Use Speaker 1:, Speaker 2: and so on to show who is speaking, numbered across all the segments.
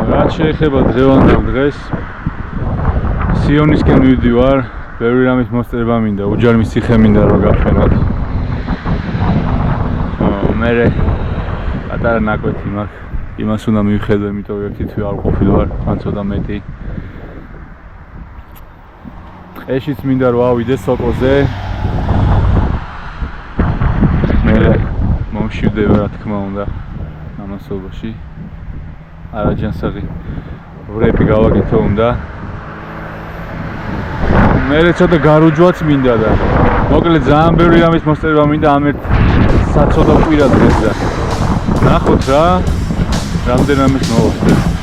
Speaker 1: რაც შეეხება დღევანდელ დღეს სიონისკენ მივდივარ, ბევრი რამის მოსწრება მინდა, უჯარმის ციხე მინდა რომ გავხსენოთ. მე პატარა ნაკვეთი მაქვს, იმას უნდა მივხედო, იმიტომ ერთი თვე არ ყოფილი ვარ, ან ცოტა მეტი. ეშიც მინდა რომ ავიდე სოკოზე. მე მომშვიდება რა თქმა უნდა ამასობაში. არაჯანსაღი ვრეპი გავაკეთო უნდა. მე ცოტა გარუჯვაც მინდა და მოკლედ ძალიან ბევრი რამის მოსწრება მინდა ამ ერთ საცოდო კვირა დღეს და ნახოთ რა რამდენამეს მოვახდეთ.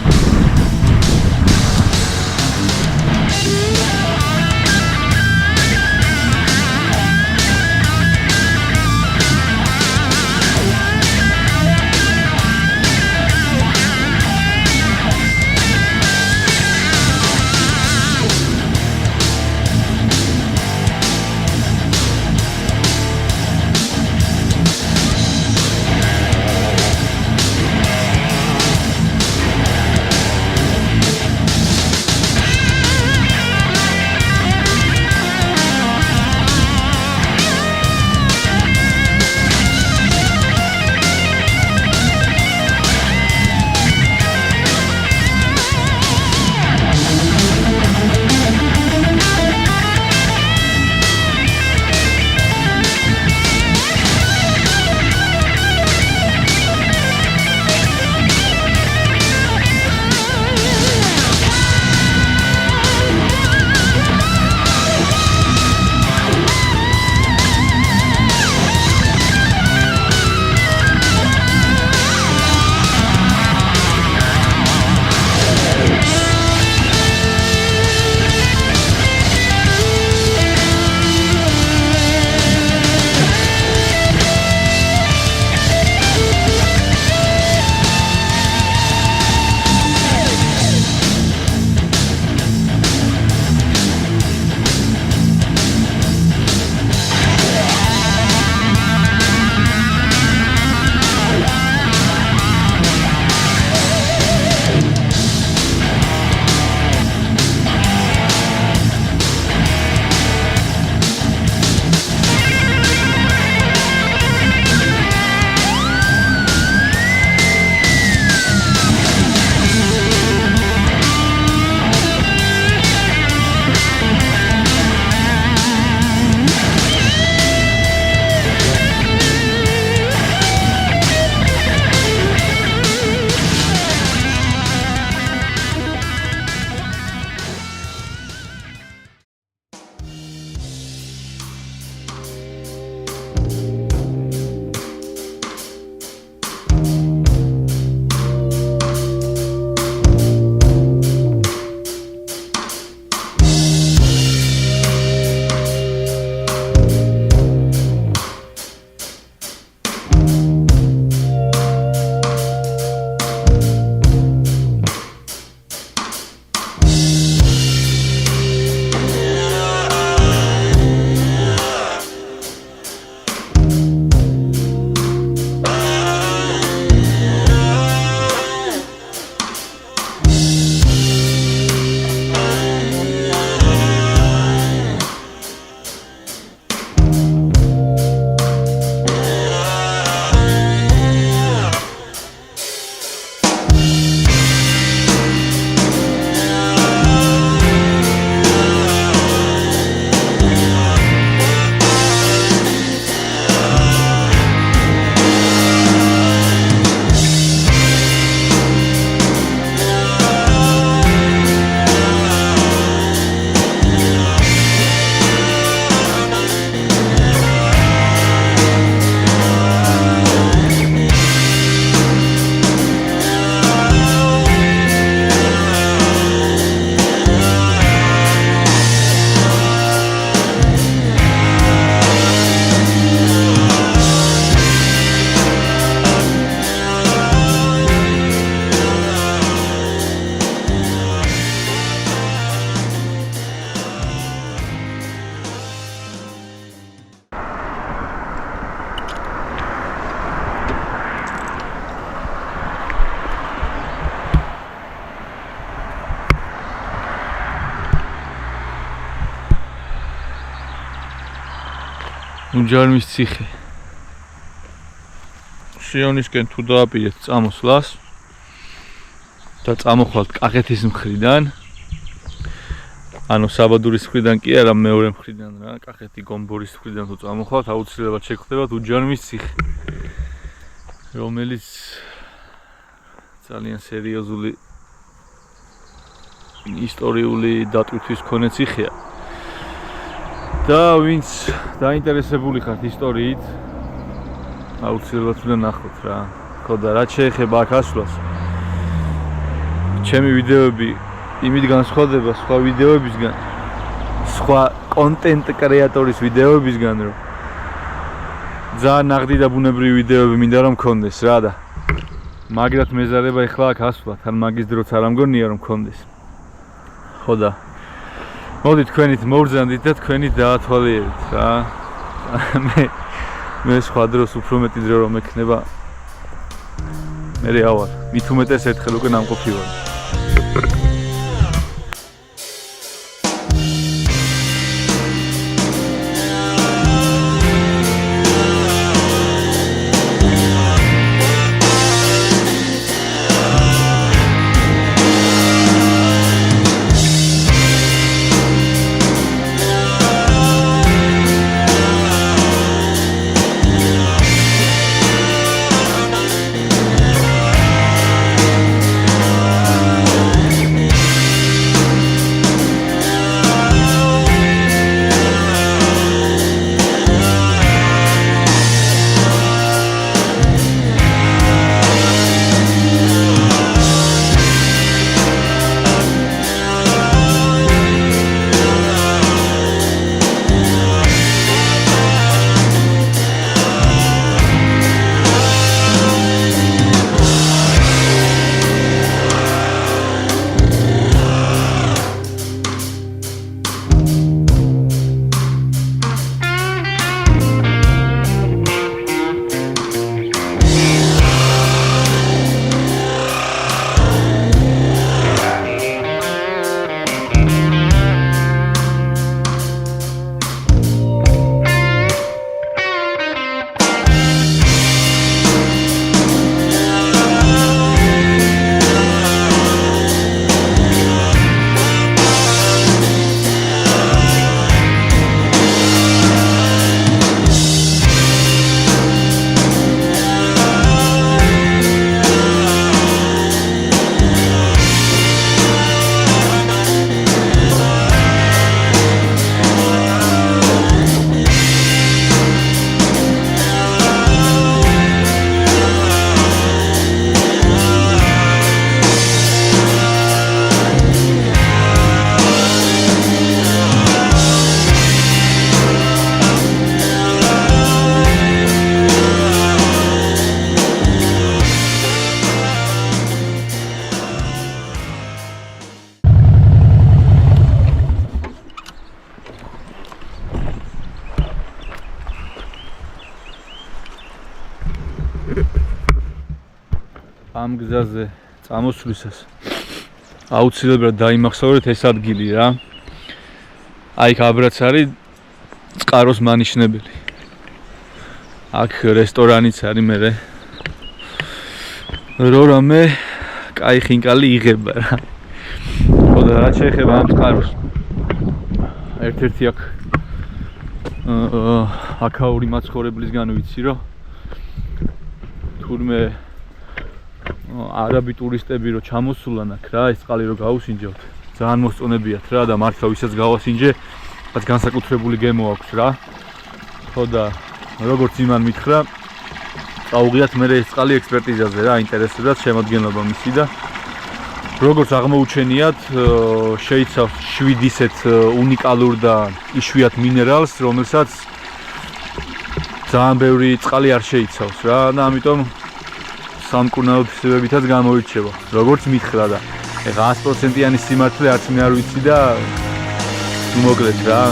Speaker 1: უჯარმის ციხე. შიონისკენ თუ დააპირეთ წამოსვლას და წამოხვალთ კახეთის მხრიდან, ანუ საბადურის მხრიდან კი არა, მეორე მხრიდან რა, კახეთი გომბორის მხრიდან თუ წამოხვალთ, აუცილებლად შეგხვდებათ უჯარმის ციხე, რომელიც ძალიან სერიოზული ისტორიული დატვირთვის მქონე ციხეა. და ვინც დაინტერესებული ხართ ისტორიით, აუცილებლად უნდა ნახოთ რა. ხო და რაც შეეხება აქ ასვლას, ჩემი ვიდეოები იმით განსხვავდება სხვა ვიდეოებისგან, სხვა კონტენტ კრეატორის ვიდეოებისგან, რომ ძალიან ნაღდი და ბუნებრივი ვიდეოები მინდა რომ მქონდეს რა და მაგრად მეზარება ეხლა აქ ასვლა, თან მაგის დროც არ ამგონია რომ მქონდეს. ხო და მოდით თქვენით მოვბრძანდით და თქვენით დაათვალიერეთ რა. მე სხვა დროს უფრო მეტი დრო რომ ექნება მე ავალ. მით უმეტეს ერთხელ უკვე ნამყოფი ვარ. ამ გზაზე წამოსვლისას აუცილებლად დაიმახსოვრეთ ეს ადგილი რა. აი კაბრაც არის წყაროს მანიშნებელი. აქ რესტორანიც არის მერე. რამე კაი ხინკალი იღება რა. ხო და რაც შეეხება ამ წყაროს. ერთ-ერთი აქ აქაური მაცხოვრებლისგან ვიცი რომ თურმე არაბი ტურისტები რო ჩამოსულან აქ რა, ეს წყალი რო გაუსინჯოთ, ძალიან მოსწონებიათ რა და მართლა ვისაც გავასინჯე, რაც განსაკუთრებული გემო აქვს რა. ხო და როგორც იმან მითხრა, წაუღიათ მე ეს წყალი ექსპერტიზაზე რა, ინტერესებდათ შემოდგენობა მისი და როგორც აღმოუჩენიათ, შეიცავს 7 ისეთ უნიკალურ და იშვიათ მინერალს, რომელსაც ძალიან ბევრი წყალი არ შეიცავს რა და ამიტომ სამკურნალო თვისებებითაც გამოირჩევა, როგორც მითხრა და ეხლა 100%-იანი სიმართლე არც მე არ ვიცი და მოკლედ რა.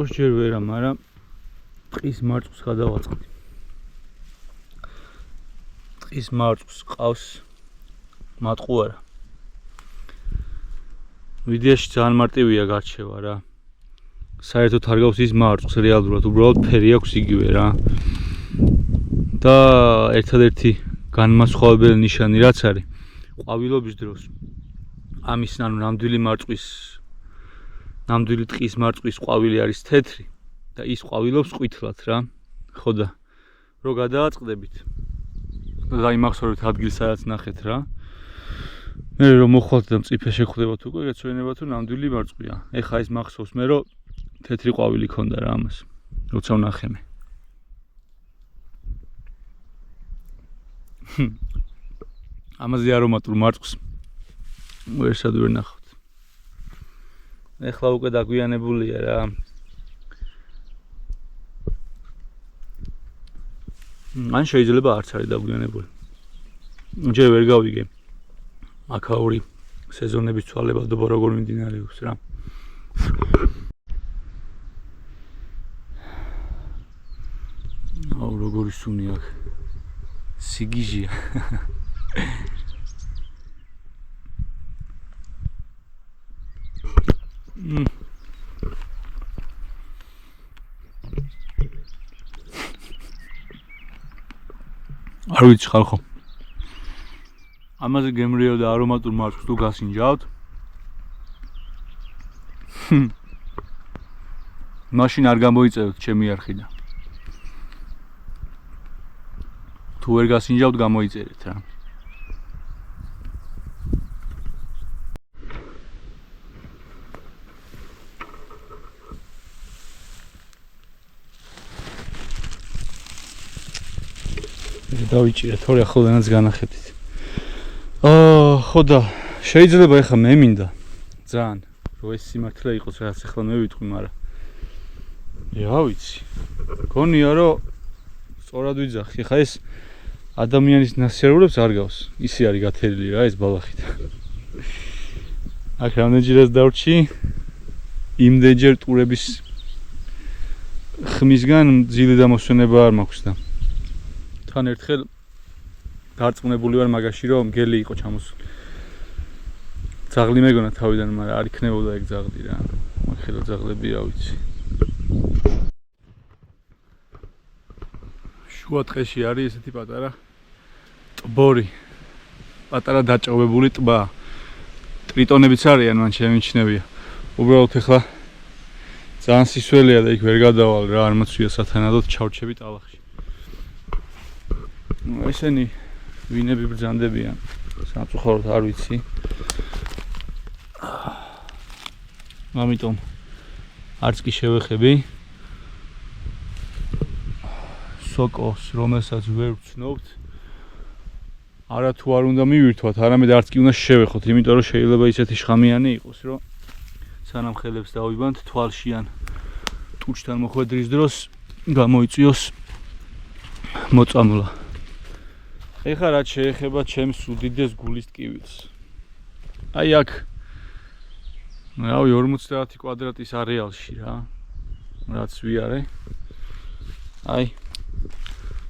Speaker 1: მარწყოს ჯერ ვერა, მაგრამ ტყის მარწყოს გადავაწყდი. ტყის მარწყოს ყავს მატყუ არა. ვიდეოში ძალიან მარტივია გარჩევა რა. საერთოდ არ გავს ის მარწყს რეალურად, უბრალოდ ფერი აქვს იგივე რა. და ერთადერთი განმასხვავებელი ნიშანი რაც არის, ყვავილობის დროს ამის ნამდვილი ტყის მარწყვის ყვავილი არის თეთრი და ის ყვავილობს ყვითლად რა. ხო და რო გადააწყდებით და იმახსოვრებით ადგილს სადაც ნახეთ რა. მე რომ მოხვალთ და მწიფე შეგხვდებათ უკვე გეცვენება თუ ნამდვილი მარწყვია. ეხა ის მახსოვს მე რომ თეთრი ყვავილი ქონდა რა ამას. როცა ვნახე მე. ამაზე არომატულ მარწყს ვერსად ვერ ნახავთ. ეხლა უკვე დაგვიანებულია რა. ან შეიძლება არც არის დაგვიანებული. ჯერ ვერ გავიგე. აქაური სეზონების ცვალებადობა როგორ მიმდინარეობს რა. აუ როგორი სუნი აქ. სიგიჟია. არ ვიცი ხალხო. ამაზე გემრიელ და არომატულ მარწყს თუ გასინჯავთ. მაშინ არ გამოიწევთ ჩემი არხიდან. თუ ვერ გასინჯავთ გამოიწერეთ რა. დავიჭირე თორე ახლოდანაც განახედით. ხო და შეიძლება ეხა მე მინდა ძალიან რომ ეს სიმართლე იყოს რაც ეხლა მე ვიტყვი, მაგრამ რა ვიცი. გონია რომ სწორად ვიძახი. ეხა ეს ადამიანის ნასიარულებს არ გავს. ისე არის გათელილი რა ეს ბალახით. აქ რამდენჯერაც დავრჩი იმდენჯერ ტურების ხმისგან ძილი დამოსვენება არ მაქვს და თან ერთხელ გარწმუნებული ვარ მაგაში რომ მგელი იყო ჩამოსული. ძაღლი მეგონა თავიდან, მაგრამ არ იქნებოდა ეგ ძაღლი რა. მაგხელა ძაღლები რა ვიცი. შუა ტყეში არის ესეთი პატარა ტბორი. პატარა დაჭოვებული ტბა. ტრიტონებიც არიან, მან შემიჩნევია. უბრალოდ ეხლა ძალიან სისველია და იქ ვერ გადავალ რა, არ მოცვია სათანადოდ ჩავრჩები ტალახში. ესენი ვინები ბრძანდებიან, სამწუხაროდ არ ვიცი. ამიტომ არც კი შევეხები. სოკოს, რომელსაც ვერ ვცნობთ, არა თუ არ უნდა მივირთვათ, არამედ არც კი უნდა შევეხოთ, იმიტომ რომ შეიძლება ისეთი შხამიანი იყოს, რომ სანამ ხელებს დავიბანთ თვალში ან ტუჩთან მოხვედრის დროს გამოიწვიოს მოწამვლა. ეხლა რაც შეეხება ჩემს უდიდეს გულის ტკივილს. აი აქ რავი 50 კვადრატის არეალში რა. რაც ვიარე. აი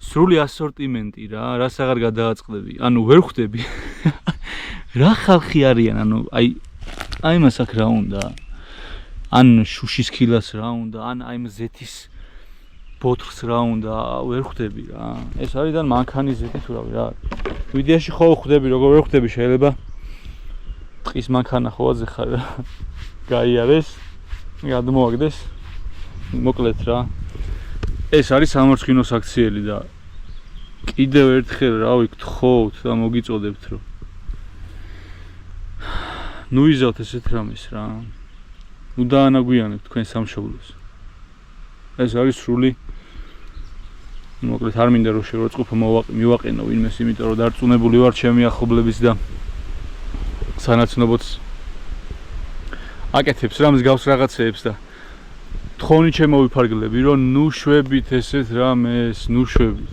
Speaker 1: სრული ასორტიმენტი რა, რას აღარ გადააწყდები. ანუ ვერ ხვდები. რა ხალხი არიან, ანუ აი მას აქ რა უნდა? ან შუშის ქილას რა უნდა, ან აი მზეთის ბოთლს რა უნდა, ვერ ხვდები რა. ეს არის და მანქანის ზეთი თუ რავი რა. ვიდეოში ხო ხვდები, როგორ ვერ ხვდები, შეიძლება ტყის მანქანა ხოაზე ხარ რა. გაიარეს, გადმოაგდეს. მოკლედ რა. ეს არის სამარცხინო საქციელი და კიდევ ერთხელ რავი გთხოვთ და მოგიწოდებთ რომ ნუ იზავთ ესეთ რამეს რა. ნუ დაანაგვიანებთ თქვენ სამშობლოს. ეს არის სრული მოკლედ არ მინდა რომ შევაწყობო მივაყენო ვინმეს, იმიტომ რომ დარწმუნებული ვარ ჩემი ახლობლების და სანაცნობოც აკეთებს რა მსგავს რაღაცეებს და თხოვნი ჩემოვიფარგლები რომ ნუ შვებით ესეთ რამეს, ნუ შვებით.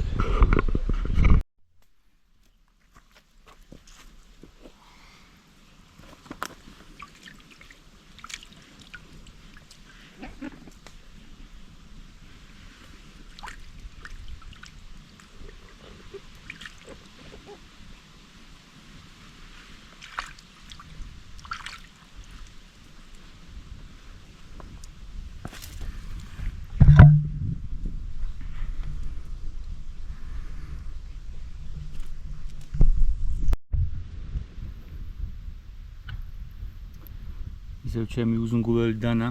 Speaker 2: ისევ ჩემი უზუნგულელი დანა.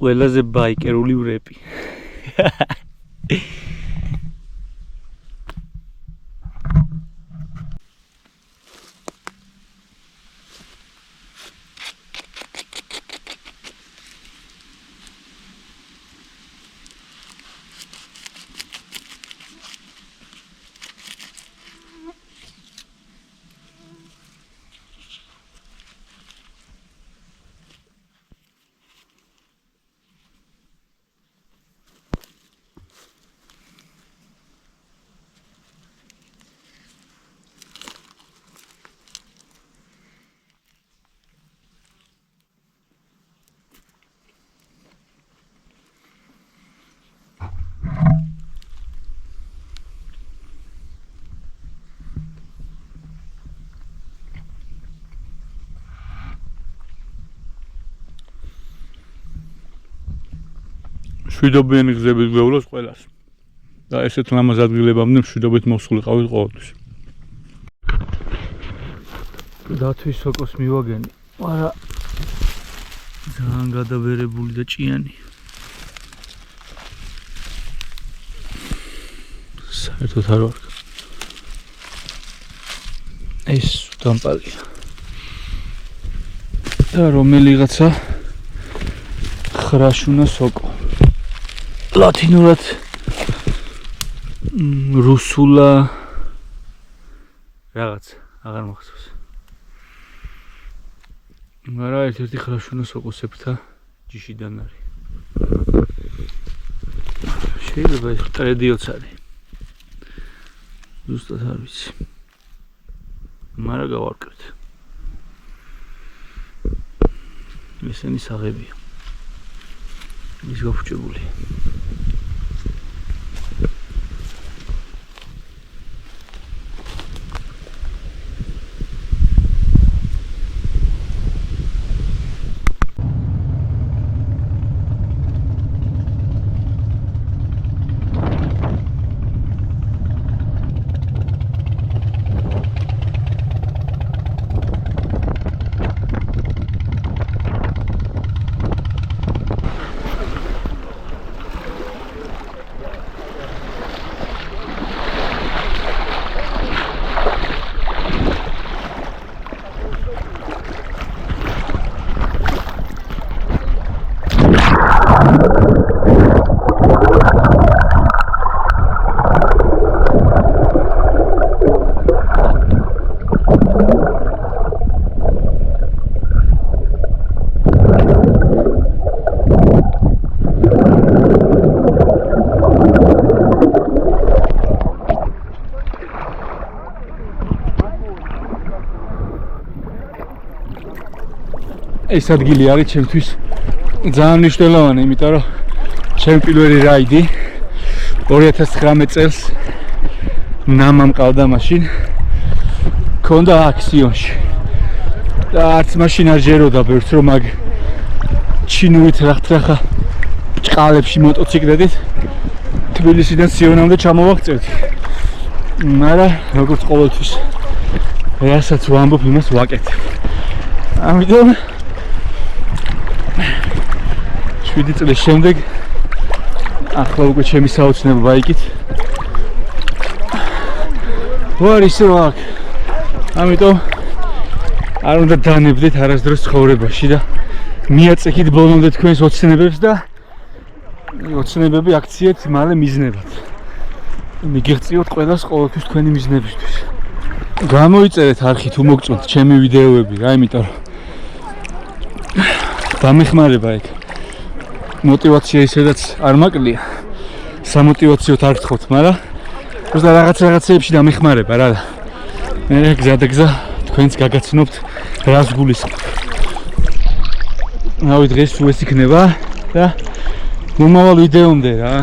Speaker 2: ყველაზე ბაიკერული ვრეპი.
Speaker 1: მშვიდობიანი გზების გვევლოს ყველას. და ესეთ ლამაზ ადგილებამდე მშვიდობით მოსულიყავით ყოველთვის.
Speaker 2: დათვის სოკოს მივაგენი, მაგრამ ძალიან გადაბერებული და ჭიანი. საერთოდ არ ვარ. ეს დამპალია. და რომელიღაცა ხრაშუნა სოკო. ლათინურად რუსულა რაღაც აღარ მახსოვს. მაგრამ ერთ-ერთი ხრაშუნა სოკოსებთა ჯიშიდან არის. შეიძლება ეს ტრედიოც არის. ზუსტად არ ვიცი. მაგრამ გავარკვევთ. ესენი საღებია. ის გაფუჭებული. ეს ადგილი არის ჩემთვის ძალიან მნიშვნელოვანი, იმიტომ რომ ჩემი პირველი რაიდი 2019 წელს ნამა მყავდა მაშინ ქონდა აქსიონში და არც მაშინ არ ჯეროდა ბევრს რომ მაგ ჩინურით რახთრახა ბჭყალებში მოტოციკლებით თბილისიდან სიონამდე ჩამოვაღწევდი. მაგრამ როგორც ყოველთვის რასაც ვამბობ იმას ვაკეთებ. ამიტომ 7 წლის შემდეგ ახლა უკვე ჩემი საოცნება ბაიკით ვარ ისე ვარ. ამიტომ არ უნდა დანებდეთ არასდროს ცხოვრებაში და მიაწექით ბოლომდე თქვენს ოცნებებს და ოცნებები აქციეთ მალე მიზნებად. მიგეღწიოთ ყველას ყოველთვის თქვენი მიზნებისთვის. გამოიწერეთ არხით უმოგწონთ ჩემი ვიდეოები რა, იმიტომ რომ დამეხმარება ეგ. мотивация ისედაც არ მაკლია. სამოტივაციოდ არ გთხოვთ, მაგრამ უბრალოდ რაღაცეებში დამეხმარება რა. მე გზადაგზა თქვენს გაგაცნობთ რას გულისხმობ. რავი დღეს თუ ეს იქნება და მომავალ ვიდეომდე რა.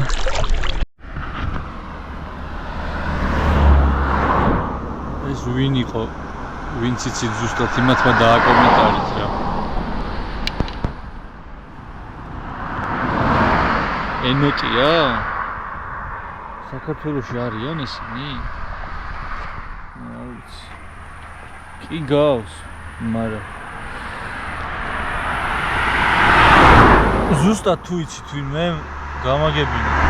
Speaker 2: ეს ვინ იყო? ვინც იცით ზუსტად იმათმა დააკომენტარით რა. ენოტია? საქართველოში არიან ესენი? არ ვიცი. კი გავს, მაგრამ ზუსტად თუ იცით ვინმე გამაგებინე.